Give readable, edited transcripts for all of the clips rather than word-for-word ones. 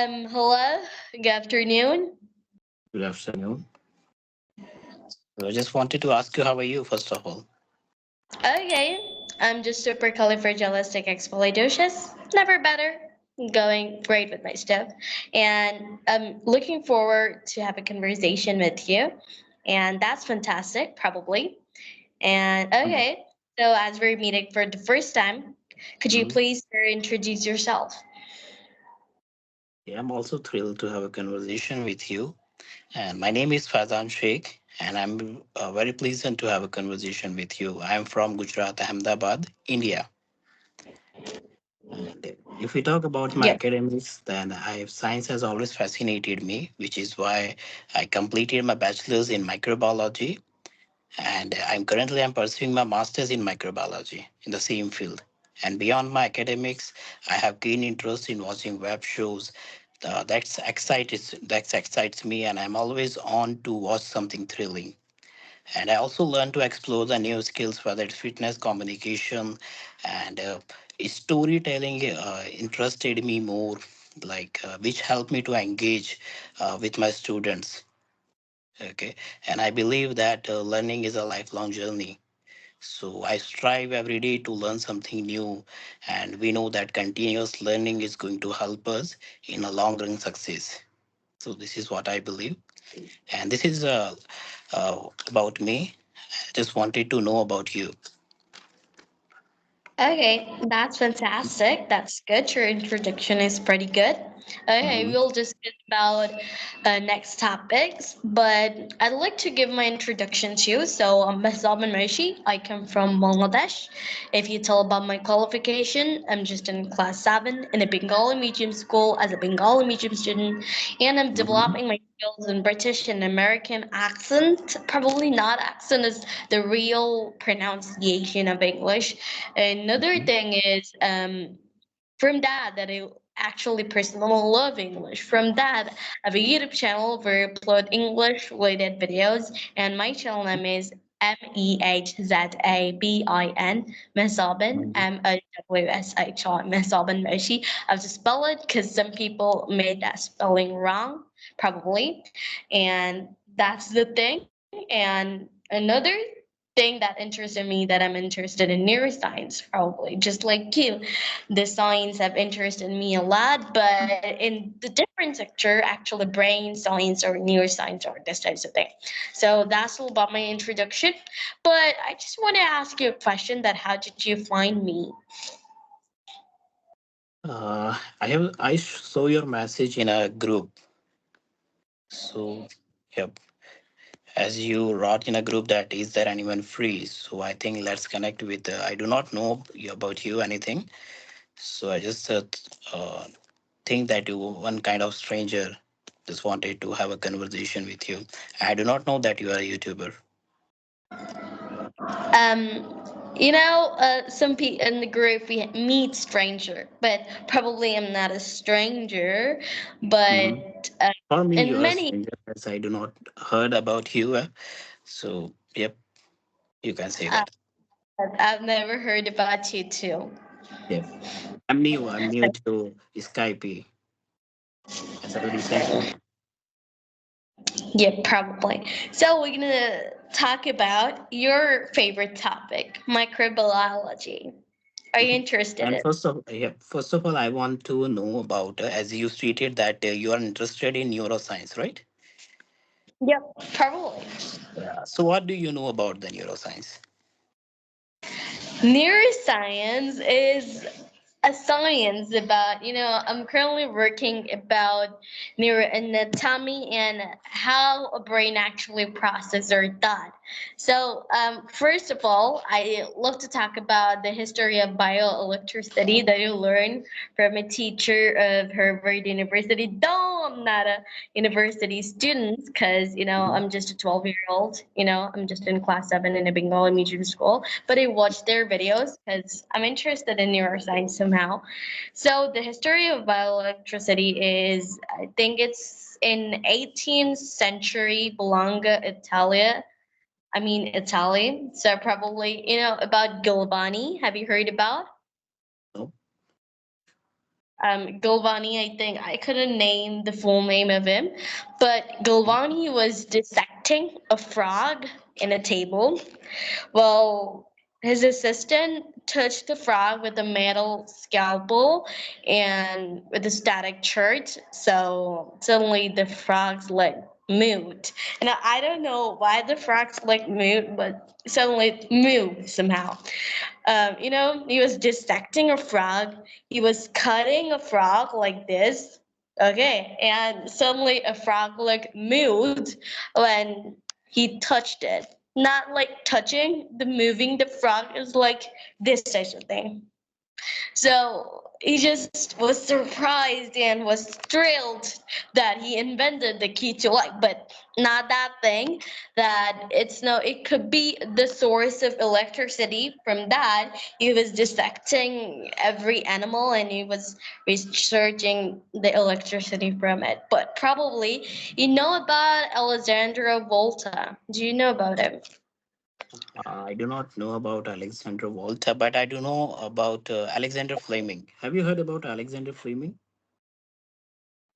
Hello, good afternoon. Good afternoon. So I just wanted to ask you, how are you, first of all? Okay, I'm just supercalifragilisticexpialidocious. Never better. Going great with my stuff, and I'm looking forward to have a conversation with you, and that's fantastic, probably. And Mhm. okay, so as we're meeting for the first time, could you Mhm. please introduce yourself? Yeah, I'm also thrilled to have a conversation with you. And my name is Fazan Sheikh, and I'm very pleased to have a conversation with you. I'm from Gujarat, Ahmedabad, India. And if we talk about my Yep. academics, then science has always fascinated me, which is why I completed my bachelor's in microbiology, and I'm pursuing my master's in microbiology in the same field. And beyond my academics, I have keen interest in watching web shows. That excites me, and I'm always on to watch something thrilling. And I also learn to explore the new skills, whether it's fitness, communication, and storytelling. Interested me more, which helped me to engage with my students. Okay, and I believe that learning is a lifelong journey. So I strive every day to learn something new, and we know that continuous learning is going to help us in a long run success. So this is what I believe, and this is about me. I just wanted to know about you. Okay, that's fantastic. That's good. Your introduction is pretty good. Okay, Mhm. we'll just get about next topics, but I'd like to give my introduction to you. So, I'm Mehzab Moshi. I come from Bangladesh. If you tell about my qualification, I'm just in class 7 in a Bengali medium school as a Bengali medium student, and I'm Mhm. developing my skills in British and American accent. Probably not accent is the real pronunciation of English. Another Mhm. thing is from that I actually personally love English. From that, I have a YouTube channel where I upload English related videos, and my channel name is Mehzabin Mehzabin Mhm. Mowshi Mehzabin Moshi. I have to spell it because some people made that spelling wrong, probably, and that's the thing. And another thing that interested me that I'm interested in neuroscience, probably just like you. The science have interested me a lot, but in the different sector, actually brain science or neuroscience or this types of thing. So that's all about my introduction. But I just want to ask you a question that how did you find me? I saw your message in a group. So, yep. As you wrote in a group that is there anyone free, so I think let's connect with. I do not know about you anything, so I just think that you one kind of stranger. Just wanted to have a conversation with you. I do not know that you are a YouTuber. Some people in the group we meet stranger, but probably I'm not a stranger. Mhm. But For me, you in are a many, stranger as I do not heard about you. So, yep, you can say uh, that. I've never heard about you too. Yep, I'm new. I'm new to Skype as a recently. Yeah, probably. So we're gonna talk about your favorite topic, microbiology. Are you Mhm. interested And in? first of all, I want to know about as you stated that you are interested in neuroscience, right? Yep, probably. Yeah. So, what do you know about the neuroscience? Neuroscience is a science about, I'm currently working about neuroanatomy and how a brain actually processes our thought. So, first of all, I love to talk about the history of bioelectricity that you learn from a teacher of Harvard University. Though I'm not a university student, because, Mhm. I'm just a 12-year-old, I'm just in class 7 in a Bengali medium school, but I watch their videos because I'm interested in neuroscience somehow. So the history of bioelectricity is, I think it's in 18th century Bologna, Italia. I mean Italy. So probably about Galvani. Have you heard about? No. Galvani, I think I couldn't name the full name of him, but Galvani was dissecting a frog in a table. Well, his assistant touched the frog with a metal scalpel and with a static chart. So suddenly the frog's leg moved. And I don't know why the frog's leg moved, but suddenly it moved somehow. He was dissecting a frog. He was cutting a frog like this. Okay, and suddenly a frog leg moved when he touched it. Not like touching, the moving the frog is like this type of thing. So he just was surprised and was thrilled that he invented the key to life, but not that thing that it's no, it could be the source of electricity. From that, he was dissecting every animal and he was researching the electricity from it. But probably you know about Alessandro Volta. Do you know about him? I do not know about Alexander Volta, but I do know about Alexander Fleming. Have you heard about Alexander Fleming?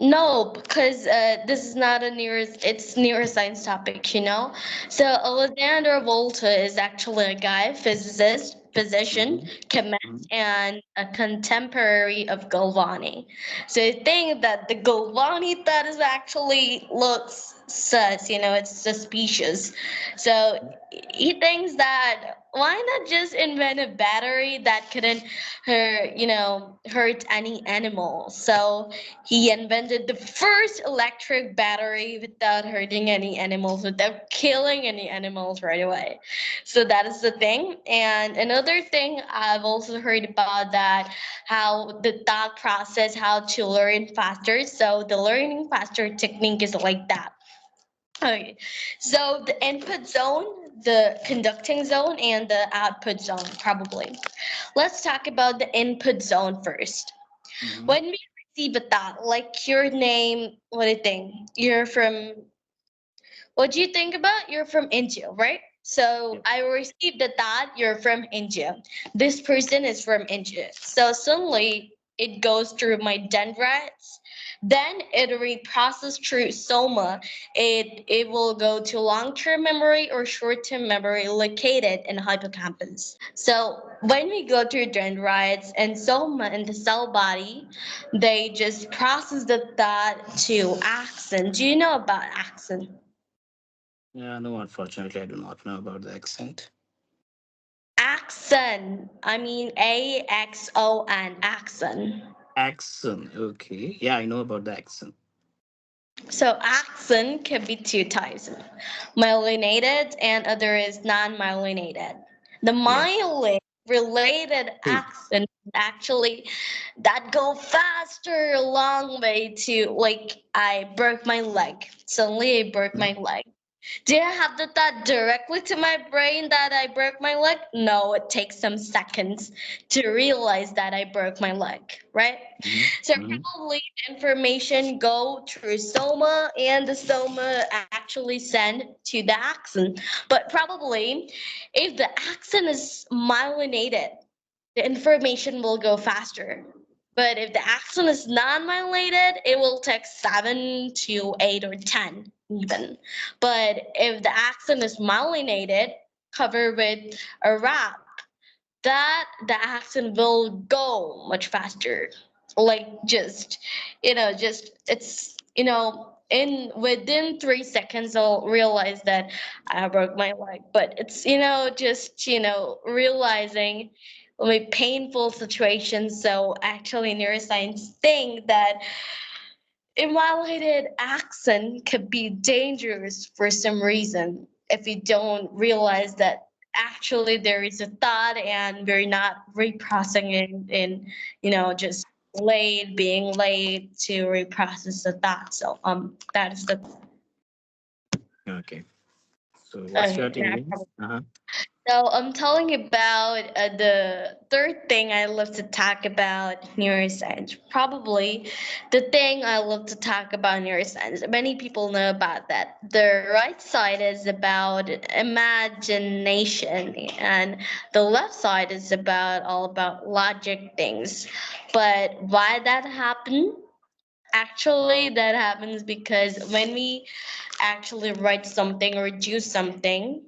No, because this is not a it's neuroscience topic, you know? So Alexander Volta is actually a guy, physicist, physician, Mm-hmm. chemist, and a contemporary of Galvani. So I think that the Galvani that is actually looks sus, it's suspicious. So he thinks that why not just invent a battery that couldn't hurt any animal? So he invented the first electric battery without hurting any animals, without killing any animals right away. So that is the thing. And another thing I've also heard about that how the thought process, how to learn faster. So the learning faster technique is like that. Okay, so the input zone, the conducting zone, and the output zone, probably. Let's talk about the input zone first. Mm-hmm. When we receive a thought, like your name, what do you think? You're from, what do you think about? You're from India, right? So Yep. I received the thought, you're from India. This person is from India. So suddenly it goes through my dendrites. Then it reprocessed through soma. It will go to long-term memory or short-term memory located in hippocampus. So when we go through dendrites and soma in the cell body, they just process the thought to axon. Do you know about axon? Yeah, no, unfortunately, I do not know about the accent. Axon. I mean AXON. Axon. Accent. Okay. Yeah, I know about the accent. So axon can be two types: myelinated and other is non-myelinated. The Yep. myelin related Hmm. axon actually that go faster a long way to like I broke my leg. Suddenly I broke my leg. Did I have the thought directly to my brain that I broke my leg? No, it takes some seconds to realize that I broke my leg, right? Mm-hmm. So Mm-hmm. probably information go through soma and the soma actually send to the axon. But probably if the axon is myelinated, the information will go faster. But if the axon is non-myelinated, it will take 7 to 8 or 10 even. But if the axon is myelinated, covered with a wrap, that the accent will go much faster. Like just it's in within 3 seconds I'll realize that I broke my leg. But it's just realizing like painful situations. So actually neuroscience think that invalidated accent could be dangerous for some reason if you don't realize that actually there is a thought and we're not reprocessing it in just being late to reprocess the thought. So that is the Okay. So, what's your okay, take? Uh-huh. So I'm telling about the third thing I love to talk about neuroscience. Probably the thing I love to talk about neuroscience. Many people know about that. The right side is about imagination, and the left side is about all about logic things. But why that happen? Actually, that happens because when we actually write something or do something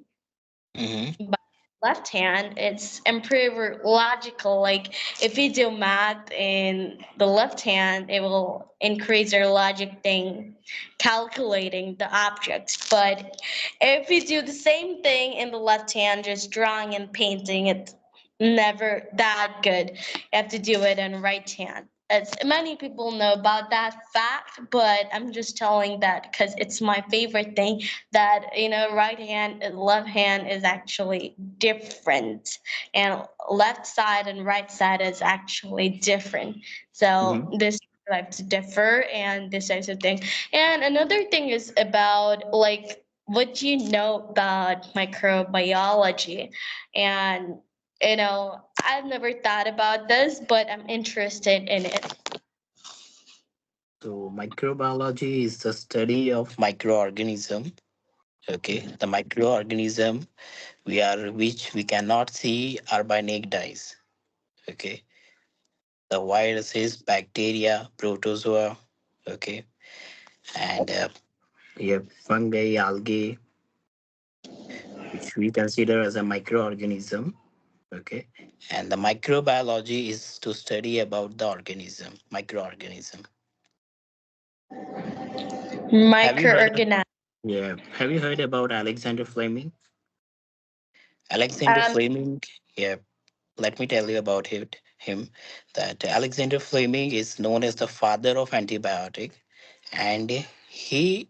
Mm-hmm. by left hand, it's improve logical. Like if you do math in the left hand, it will increase your logic thing, calculating the objects. But if you do the same thing in the left hand, just drawing and painting, it's never that good. You have to do it in right hand. As many people know about that fact, but I'm just telling that because it's my favorite thing that right hand and left hand is actually different, and left side and right side is actually different. So Mm-hmm. this like to differ and this types of thing. And another thing is about like what you know about microbiology. And I've never thought about this, but I'm interested in it. So microbiology is the study of microorganism. Okay, the microorganism which we cannot see are by naked eyes. Okay, the viruses, bacteria, protozoa. Okay, and fungi, algae, which we consider as a microorganism. Okay, and the microbiology is to study about the organism, microorganism. Have you heard? Microorganism. Yeah. Have you heard about Alexander Fleming? Alexander um Fleming. Yeah. Let me tell you about him. That Alexander Fleming is known as the father of antibiotic, and he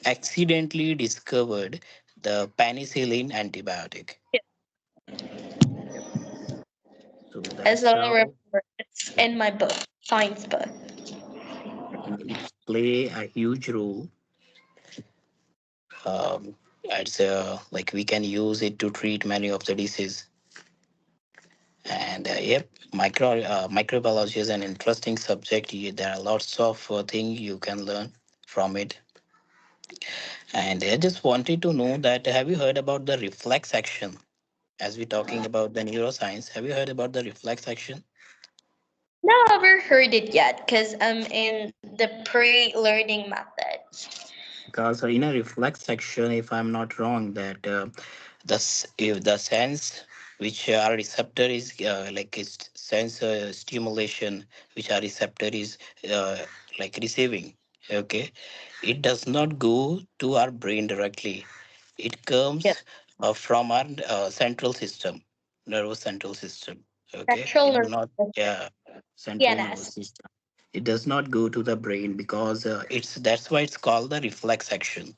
accidentally discovered the penicillin antibiotic. Yep. So as that's I how. remember, it's Yep. in my book, science book. And it play a huge role. It's like we can use it to treat many of the diseases. And yep, microbiology is an interesting subject. There are lots of things you can learn from it. And I just wanted to know that have you heard about the reflex action? As we're talking about the neuroscience, have you heard about the reflex action? No, I've never heard it yet because I'm in the pre-learning methods. Because in a reflex section, if I'm not wrong, that if the sense which our receptor is like is sense stimulation, which our receptor is uh, like receiving, okay, it does not go to our brain directly. It Yep. comes from our central system, nervous central system. Okay, Central it do nervous not, system. yeah, central nervous CNS. system. It does not go to the brain because it's that's why it's called the reflex action.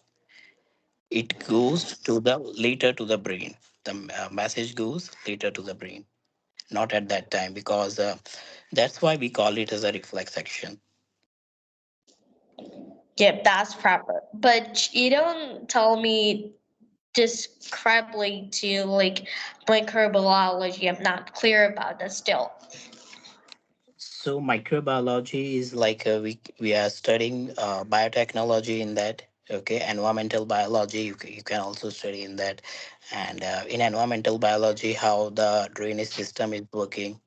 It goes to the later to the brain. The message goes later to the brain, not at that time, because that's why we call it as a reflex action. Yep, that's proper. But you don't tell me describably to like microbiology. I'm not clear about that still. So microbiology is like we are studying biotechnology in that. Okay, environmental biology you can also study in that, and in environmental biology how the drainage system is working.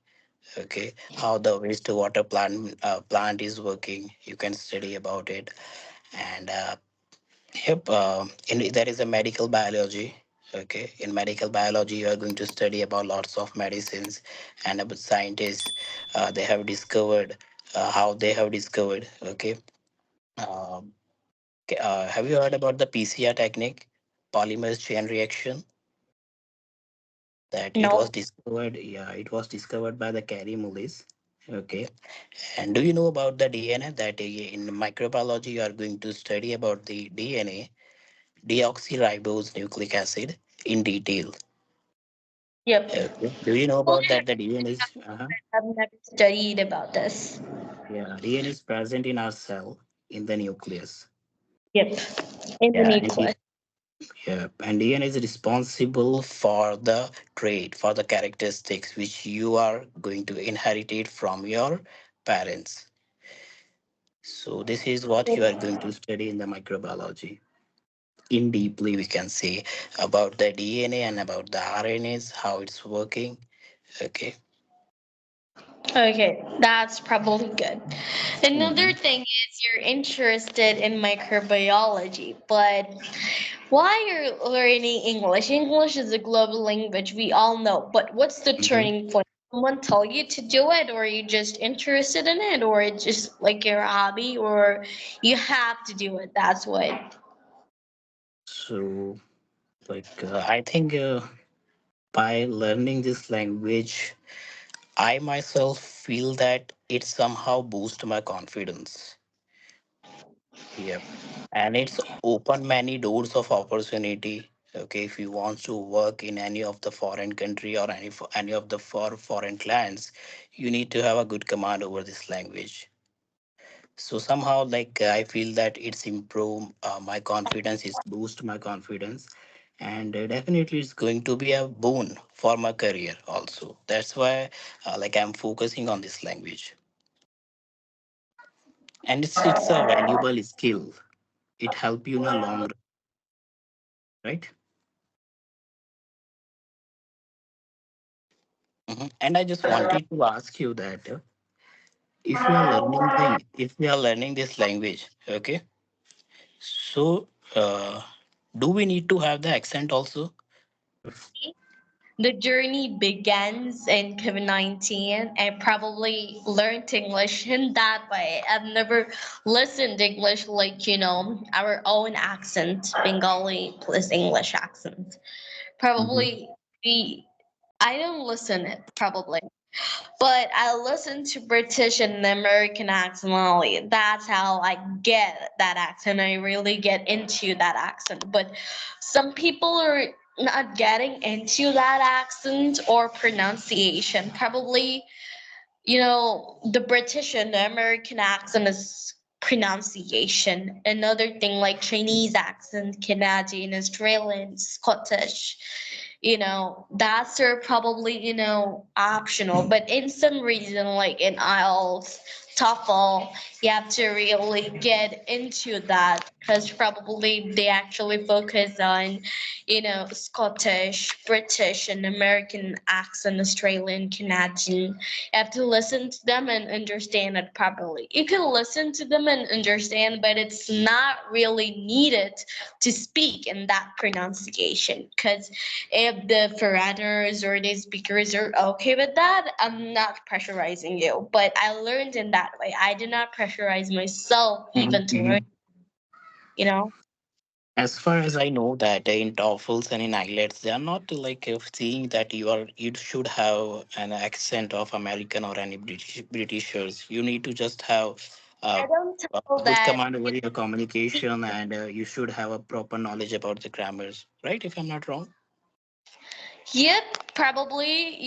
Okay, how the wastewater plant is working, you can study about it. And yep, there is a medical biology. Okay, in medical biology, you are going to study about lots of medicines and about scientists. They have discovered how they have discovered. Okay, Um have you heard about the PCR technique, polymers chain reaction? That it was No. discovered. Yeah, it was discovered by the Carey Mullis. Okay, and do you know about the DNA? That in microbiology, you are going to study about the DNA, deoxyribose nucleic acid, in detail. Yep. Okay. Do you know about that? The DNA is I've never studied about this. yeah, DNA is present in our cell in the nucleus. Yep. In the Yeah, and nucleus. Yeah, and DNA is responsible for the trait, for the characteristics which you are going to inherit it from your parents. So this is what you are going to study in the microbiology. In deeply, we can say about the DNA and about the RNAs, how it's working. Okay. Okay, that's probably good. Another Mm-hmm. thing is you're interested in microbiology, but why you're learning English? English is a global language, we all know, but what's the Mm-hmm. turning point? Someone tell you to do it, or you just interested in it, or it's just like your hobby, or you have to do it? That's what. So, I think by learning this language, I myself feel that it somehow boosts my confidence. Yep. And it's opened many doors of opportunity. Okay, if you want to work in any of the foreign country or any of the foreign clients, you need to have a good command over this language. So somehow, I feel that it's improved my confidence, it's boost my confidence, and definitely it's going to be a boon for my career also. That's why, I'm focusing on this language, and it's a valuable skill. It help you in a long run, right? And I just wanted to ask you that if we are learning this language, okay, so do we need to have the accent also? The journey begins in COVID-19. I probably learned English in that way. I've never listened English like, our own accent, Bengali plus English accent. Mm-hmm. Probably we I don't listen it probably. But I listen to British and American accent only. That's how I get that accent. I really get into that accent. But some people are not getting into that accent or pronunciation. Probably, the British and the American accent is pronunciation. Another thing like Chinese accent, Canadian, Australian, Scottish, that's are probably, optional. But in some reason, like in IELTS, TOEFL, you have to really get into that because probably they actually focus on, Scottish, British, and American accent, Australian, Canadian. You have to listen to them and understand it properly. You can listen to them and understand, but it's not really needed to speak in that pronunciation. Because if the foreigners or the speakers are okay with that, I'm not pressurizing you. But I learned in that way. I did not pressurize myself even to learn, Mm-hmm. you know. As far as I know, that in TOEFLs and in IELTS, they are not seeing that you should have an accent of American or any Britishers. You need to just have I uh, don't a tell good that. command over your communication, and you should have a proper knowledge about the grammars, right? If I'm not wrong. Yep, probably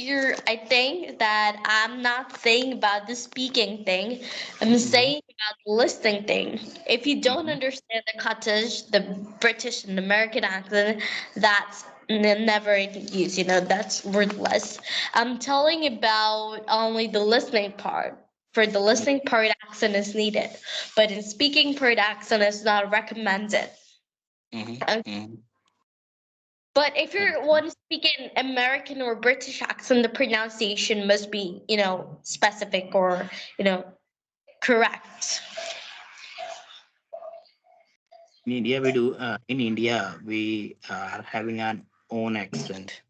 I think that I'm not saying about the speaking thing. I'm Mm-hmm. saying about the listening thing. If you don't Mm-hmm. understand the cottage, the British and American accent, that's never use, that's worthless. I'm telling about only the listening part. For the listening part, accent is needed, but in speaking part, accent is not recommended. Mm-hmm. But if you Mm-hmm. want to speak in American or British accent, the pronunciation must be, specific or, correct. In India, we do. In India, we are having our own accent.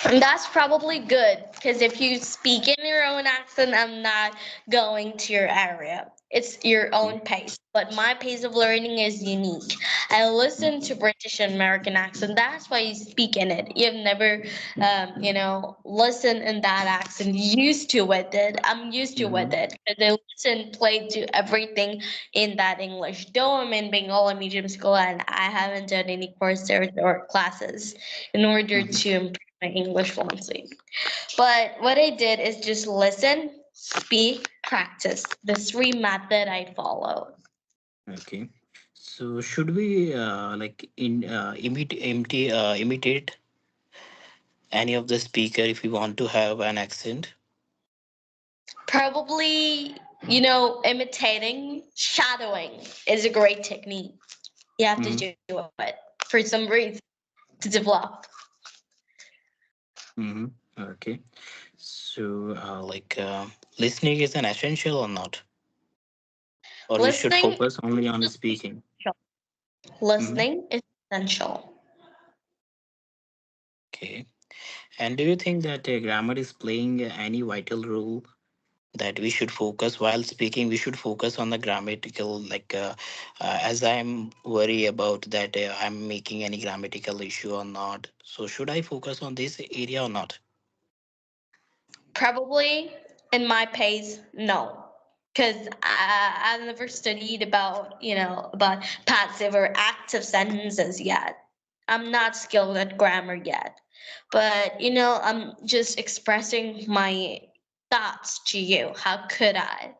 And that's probably good because if you speak in your own accent, I'm not going to your area. It's your own pace. But my pace of learning is unique. I listen to British and American accent. That's why you speak in it. You've never, listened in that accent. Used to with it. I'm used to with Mm-hmm. it. 'Cause I listen, play to everything in that English. Though I'm in Bengali medium school and I haven't done any courses or classes in order to improve my English fluency. But what I did is just listen, speak, practice. The three method I follow. Okay. So should we imitate any of the speaker if we want to have an accent? Probably, imitating, shadowing is a great technique. You have to Mm-hmm. do it for some reason to develop. Mm-hmm. Okay. So listening is an essential or not, or we should Listening, focus only on the speaking. Mm-hmm. listening is essential. Okay. And do you think that grammar is playing any vital role that we should focus while speaking? We should focus on the grammatical, as I'm worried about that I'm making any grammatical issue or not. So should I focus on this area or not? Probably in my pace, no. Because I never studied about, about passive or active sentences yet. I'm not skilled at grammar yet. But, I'm just expressing my thoughts to you. How could I?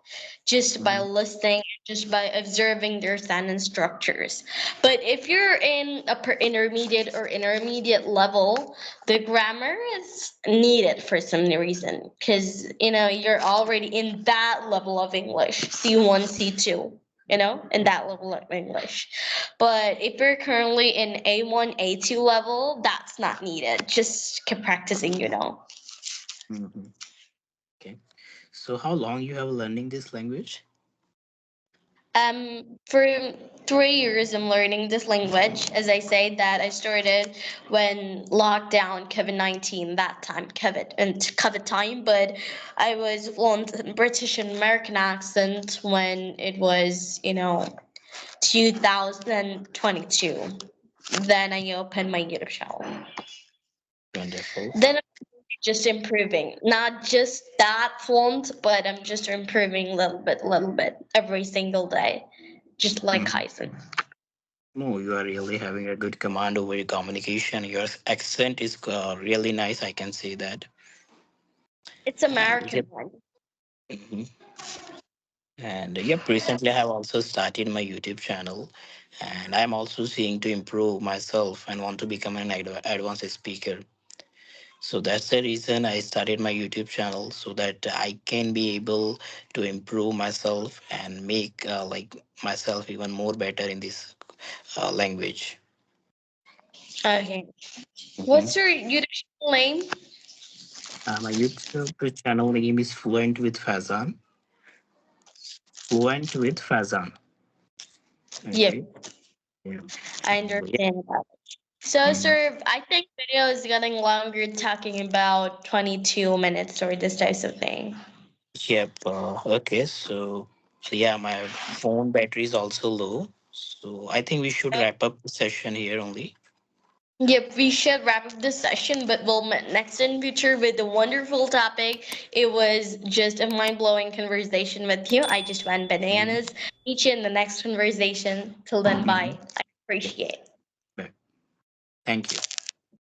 Just by Mm-hmm. listening, just by observing their sentence structures. But if you're in intermediate level, the grammar is needed for some reason because you're already in that level of English, C1, C2, in that level of English. But if you're currently in A1, A2 level, that's not needed. Just keep practicing. Mm-hmm. Okay. So how long you have learning this language? For 3 years, I'm learning this language. As I say, that I started when lockdown, COVID-19, that time, COVID time. But I was fluent in British and American accent when it was, 2022. Then I opened my YouTube channel. Wonderful. Then I'm just improving, not just that fluent, but I'm just improving little bit every single day, just like Mm-hmm. Kaizen. No, you are really having a good command over your communication. Your accent is really nice. I can see that. It's And American yep. one. Mhm. And yep, recently I have also started my YouTube channel, and I'm also seeing to improve myself and want to become an advanced speaker. So that's the reason I started my YouTube channel so that I can be able to improve myself and make myself even more better in this language. Okay. Mhm. What's your YouTube channel name? My YouTube channel name is Fluent with Fazan. Fluent with Fazan. Okay. Yep, Yeah. I And yeah. understand that. So, Mhm. sir, I think video is getting longer, talking about 22 minutes or this type of thing. Yep. Okay. So, yeah, my phone battery is also low. So, I think we should wrap up the session here only. Yep, we should wrap up this session, but we'll meet next in future with a wonderful topic. It was just a mind-blowing conversation with you. I just went Mhm. bananas. Meet you in the next conversation. Till then, Mhm. bye. I appreciate. Bye. Thank you.